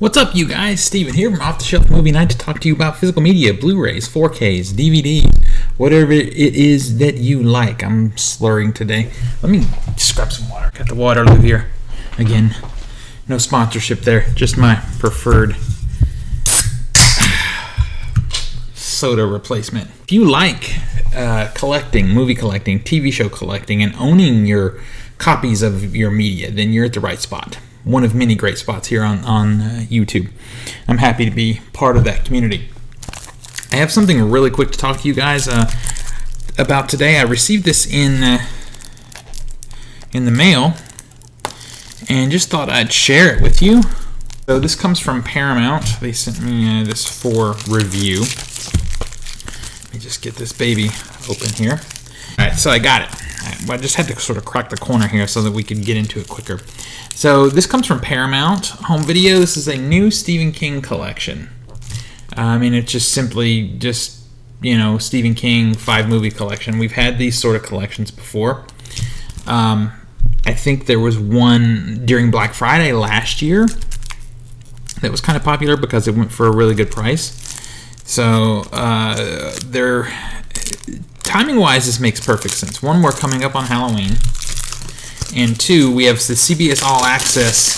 What's up, you guys? Steven here from Off the Shelf Movie Night to talk to you about physical media, Blu-rays, 4Ks, DVDs, whatever it is that you like. I'm slurring today. Let me just grab some water. Got the water live here. Again, no sponsorship there, just my preferred soda replacement. If you like collecting, movie collecting, TV show collecting, and owning your copies of your media, then you're at the right spot. One of many great spots here on YouTube. I'm happy to be part of that community. I have something really quick to talk to you guys about today. I received this in the mail and just thought I'd share it with you. So this comes from Paramount. They sent me this for review. Let me just get this baby open here. All right, so I got it. I just had to sort of crack the corner here so that we could get into it quicker. So this comes from Paramount Home Video. This is a new Stephen King collection. I mean, it's just simply Stephen King 5-movie collection. We've had these sort of collections before. I think there was one during Black Friday last year that was kind of popular because it went for a really good price. So timing-wise, this makes perfect sense. One, we're coming up on Halloween. And two, we have the CBS All Access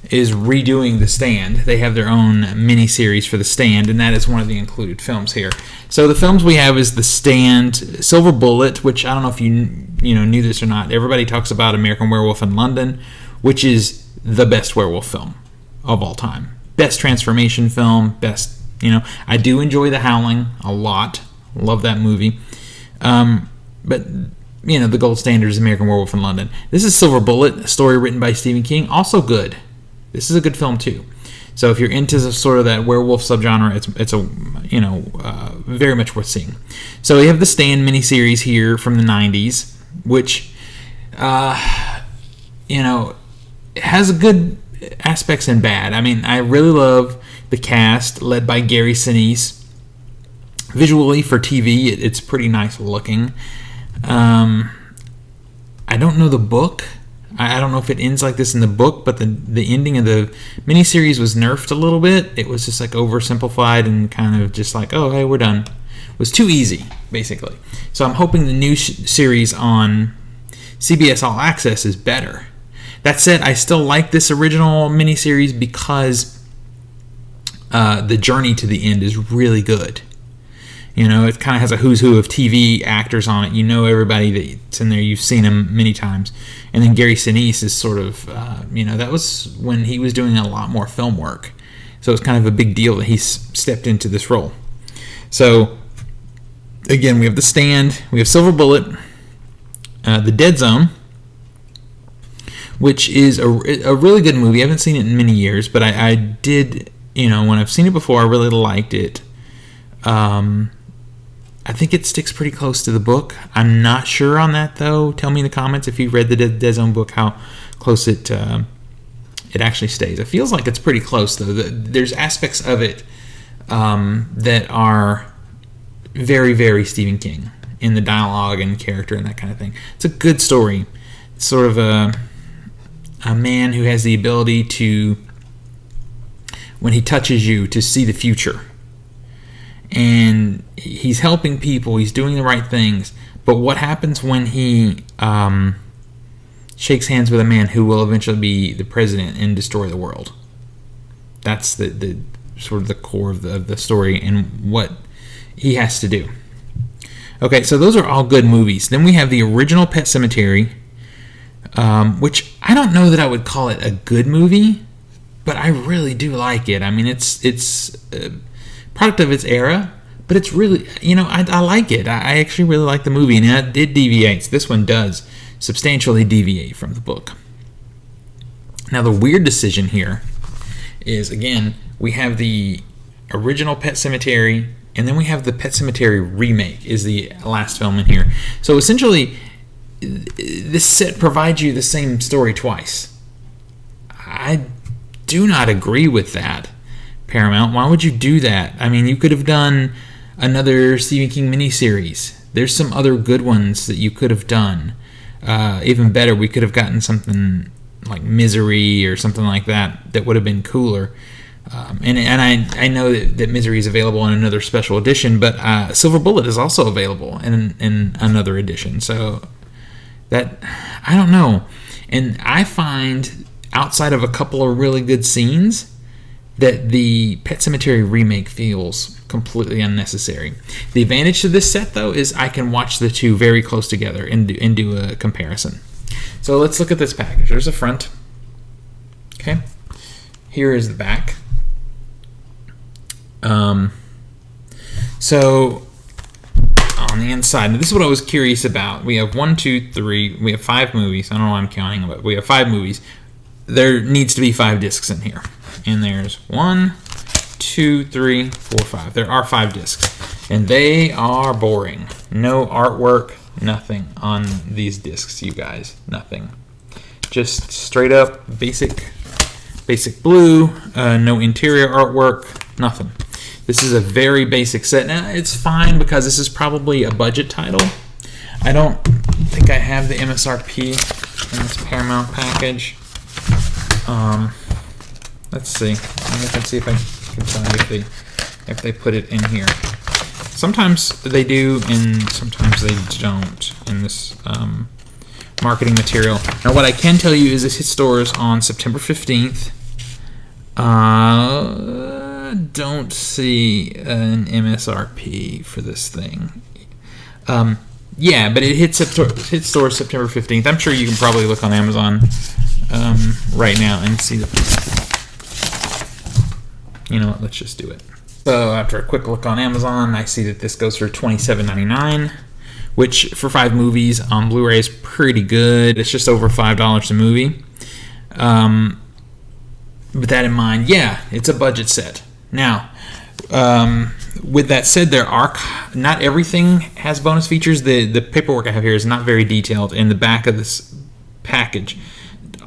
is redoing The Stand. They have their own mini-series for The Stand, and that is one of the included films here. So the films we have is The Stand, Silver Bullet, which I don't know if you knew this or not. Everybody talks about American Werewolf in London, which is the best werewolf film of all time. Best transformation film, best, I do enjoy The Howling a lot. Love that movie. But the gold standard is American Werewolf in London. This is Silver Bullet, a story written by Stephen King. Also good. This is a good film too. So if you're into sort of that werewolf subgenre, it's very much worth seeing. So we have the Stand miniseries here from the 90s, which has good aspects and bad. I mean, I really love the cast led by Gary Sinise. Visually for TV, it's pretty nice looking. I don't know the book. I don't know if it ends like this in the book, but the ending of the miniseries was nerfed a little bit. It was just like oversimplified and kind of just like, oh, hey, we're done. It was too easy, basically. So I'm hoping the new series on CBS All Access is better. That said, I still like this original miniseries because the journey to the end is really good. It kind of has a who's who of TV actors on it. You know everybody that's in there. You've seen them many times. And then Gary Sinise is sort of, that was when he was doing a lot more film work. So it's kind of a big deal that he stepped into this role. So, again, we have The Stand. We have Silver Bullet. The Dead Zone, which is a really good movie. I haven't seen it in many years, but I did, when I've seen it before, I really liked it. I think it sticks pretty close to the book. I'm not sure on that, though. Tell me in the comments if you read the Dead Zone book, how close it actually stays. It feels like it's pretty close, though. There's aspects of it that are very, very Stephen King in the dialogue and character and that kind of thing. It's a good story. It's sort of a man who has the ability to, when he touches you, to see the future. And he's helping people. He's doing the right things. But what happens when he shakes hands with a man who will eventually be the president and destroy the world? That's the sort of the core of the story and what he has to do. Okay, so those are all good movies. Then we have the original Pet Sematary, which I don't know that I would call it a good movie, but I really do like it. I mean, it's product of its era, but it's really, I like it. I actually really like the movie, and it did deviate. This one does substantially deviate from the book. Now, the weird decision here is, again, we have the original Pet Sematary, and then we have the Pet Sematary remake is the last film in here. So essentially, this set provides you the same story twice. I do not agree with that. Paramount, why would you do that? I mean, you could have done another Stephen King miniseries. There's some other good ones that you could have done. Even better, we could have gotten something like Misery or something like that would have been cooler. And I know that Misery is available in another special edition, but Silver Bullet is also available in another edition. So that, I don't know. And I find, outside of a couple of really good scenes, that the Pet Sematary remake feels completely unnecessary. The advantage to this set, though, is I can watch the two very close together and do a comparison. So let's look at this package. There's the front. Okay. Here is the back. So on the inside, this is what I was curious about. We have 1, 2, 3. We have 5 movies. I don't know why I'm counting them, but we have 5 movies. There needs to be 5 discs in here. And there's 1, 2, 3, 4, 5. There are 5 discs. And they are boring. No artwork, nothing on these discs, you guys. Nothing. Just straight up basic blue, no interior artwork, nothing. This is a very basic set. Now, it's fine because this is probably a budget title. I don't think I have the MSRP in this Paramount package. Let's see. I can see if I can find if they put it in here. Sometimes they do, and sometimes they don't in this marketing material. Now, what I can tell you is this hit stores on September 15th. Don't see an MSRP for this thing. Yeah, but it hit stores September 15th. I'm sure you can probably look on Amazon right now and see the. You know what? Let's just do it. So after a quick look on Amazon, I see that this goes for $27.99, which for 5 movies on Blu-ray is pretty good. It's just over $5 a movie. With that in mind, yeah, it's a budget set. Now, with that said, not everything has bonus features. The paperwork I have here is not very detailed, and the back of this package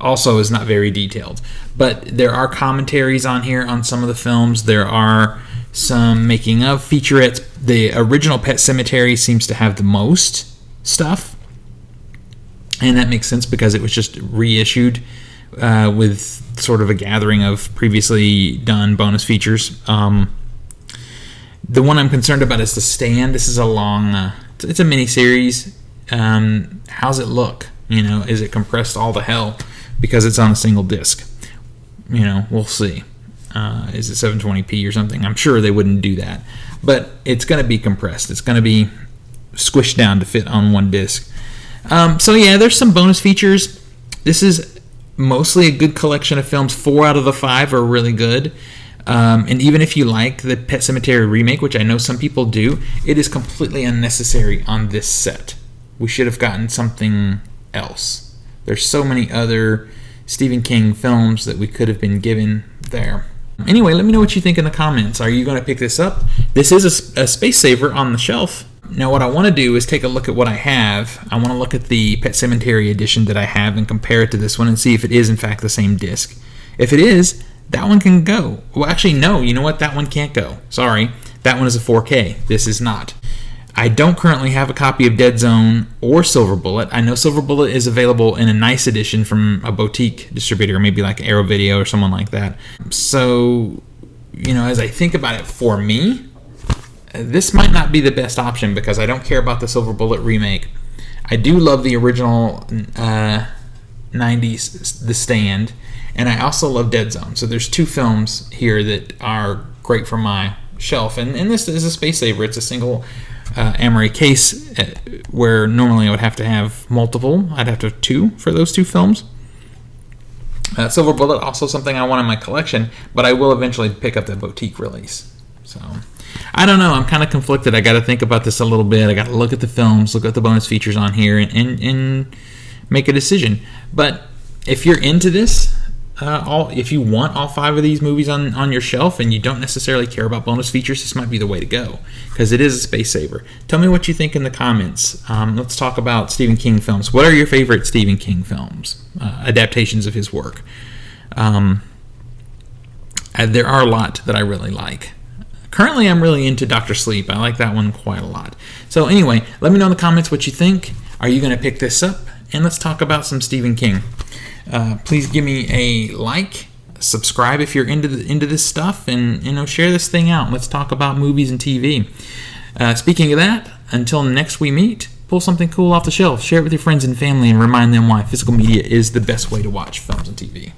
also is not very detailed. But there are commentaries on here on some of the films. There are some making of featurettes. The original Pet Sematary seems to have the most stuff, and that makes sense because it was just reissued with sort of a gathering of previously done bonus features. The one I'm concerned about is The Stand. This is a long, it's a mini-series. How's it look? You know, is it compressed all to hell because it's on a single disc? You know, we'll see. Is it 720p or something? I'm sure they wouldn't do that. But it's going to be compressed. It's going to be squished down to fit on one disc. So yeah, there's some bonus features. This is mostly a good collection of films. 4 out of the 5 are really good. And even if you like the Pet Sematary remake, which I know some people do, it is completely unnecessary on this set. We should have gotten something else. There's so many other Stephen King films that we could have been given there. Anyway, let me know what you think in the comments. Are you going to pick this up? This is a space saver on the shelf. Now what I want to do is take a look at what I have. I want to look at the Pet Sematary edition that I have and compare it to this one and see if it is in fact the same disc. If it is, that one can go. Well, actually, no. You know what? That one can't go. Sorry. That one is a 4K. This is not. I don't currently have a copy of Dead Zone or Silver Bullet. I know Silver Bullet is available in a nice edition from a boutique distributor, maybe like Arrow Video or someone like that. So, you know, as I think about it, for me, this might not be the best option because I don't care about the Silver Bullet remake. I do love the original 90s The Stand, and I also love Dead Zone. So there's 2 films here that are great for my shelf, and this is a space saver. It's a single Amaray case where normally I would have to have multiple. I'd have to have 2 for those 2 films. Silver Bullet, also something I want in my collection, but I will eventually pick up the boutique release. So I don't know. I'm kind of conflicted. I got to think about this a little bit. I got to look at the films, look at the bonus features on here, and make a decision. But if you're into this, if you want all 5 of these movies on your shelf and you don't necessarily care about bonus features, this might be the way to go because it is a space saver. Tell me what you think in the comments. Let's talk about Stephen King films. What are your favorite Stephen King films? Adaptations of his work. There are a lot that I really like. Currently, I'm really into Dr. Sleep. I like that one quite a lot. So anyway, let me know in the comments what you think. Are you going to pick this up? and let's talk about some Stephen King. Please give me a like, subscribe if you're into this stuff, and share this thing out. Let's talk about movies and TV. Speaking of that, until next we meet, pull something cool off the shelf, share it with your friends and family, and remind them why physical media is the best way to watch films and TV.